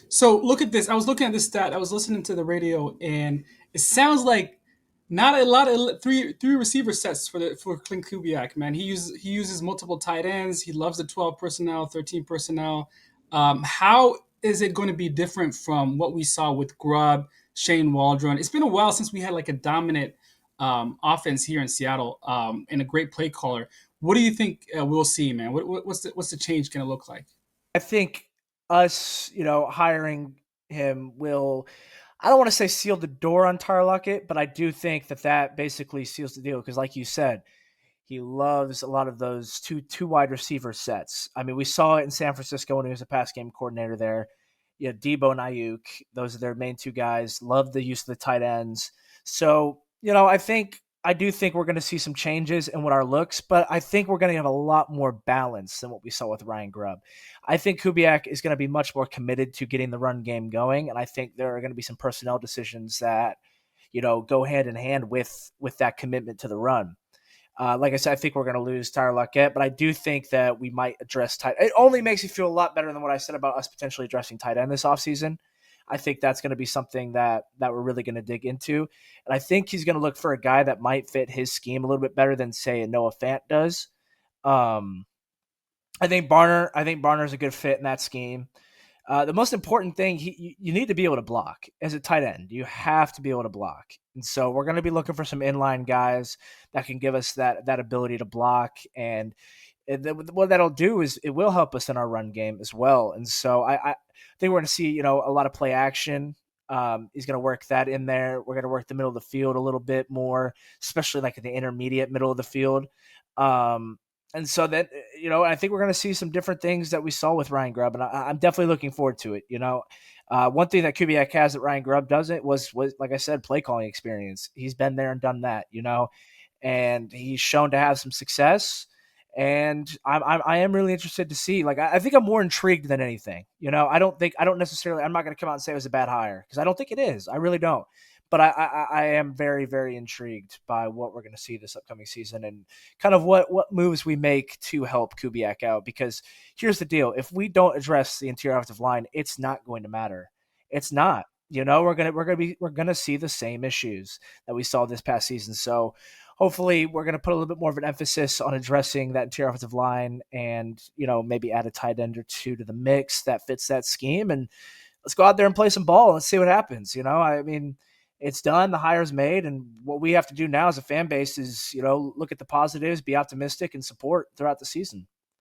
So look at this. I was looking at this stat. I was listening to the radio, and it sounds like not a lot of three receiver sets for Clint Kubiak. Man, he uses multiple tight ends. He loves the 12 personnel, 13 personnel. How is it going to be different from what we saw with Grubb, Shane Waldron? It's been a while since we had like a dominant offense here in Seattle, and a great play caller. What do you think we'll see, man? What's the change going to look like? I think us, hiring him will. I don't want to say seal the door on Tyler Lockett, but I do think that basically seals the deal because, like you said, he loves a lot of those two wide receiver sets. I mean, we saw it in San Francisco when he was a pass game coordinator there. Yeah, Debo and Ayuk, those are their main two guys. Love the use of the tight ends. So, I do think we're going to see some changes in what our looks, but I think we're going to have a lot more balance than what we saw with Ryan Grubb. I think Kubiak is going to be much more committed to getting the run game going, and I think there are going to be some personnel decisions that go hand in hand with that commitment to the run. Like I said, I think we're going to lose Tyler Lockett, but I do think that we might address tight. It only makes me feel a lot better than what I said about us potentially addressing tight end this offseason. I think that's going to be something that we're really going to dig into, and I think he's going to look for a guy that might fit his scheme a little bit better than say a Noah Fant does. Um, I think Barner's a good fit in that scheme. The most important thing, you need to be able to block as a tight end. You have to be able to block. And so we're going to be looking for some inline guys that can give us that ability to block. And what that'll do is it will help us in our run game as well. And so I think we're going to see, a lot of play action. He's going to work that in there. We're going to work the middle of the field a little bit more, especially like in the intermediate middle of the field. And so that, I think we're going to see some different things that we saw with Ryan Grubb, and I'm definitely looking forward to it. One thing that Kubiak has that Ryan Grubb doesn't was like I said, play calling experience. He's been there and done that, and he's shown to have some success. And I am really interested to see. Like, I think I'm more intrigued than anything. I don't necessarily. I'm not going to come out and say it was a bad hire because I don't think it is. I really don't. But I am very, very intrigued by what we're going to see this upcoming season and kind of what moves we make to help Kubiak out. Because here's the deal: if we don't address the interior offensive line, it's not going to matter. It's not. We're gonna see the same issues that we saw this past season. So hopefully we're gonna put a little bit more of an emphasis on addressing that interior offensive line and maybe add a tight end or two to the mix that fits that scheme and let's go out there and play some ball and see what happens. I mean, it's done, the hire's made, and what we have to do now as a fan base is, look at the positives, be optimistic, and support throughout the season.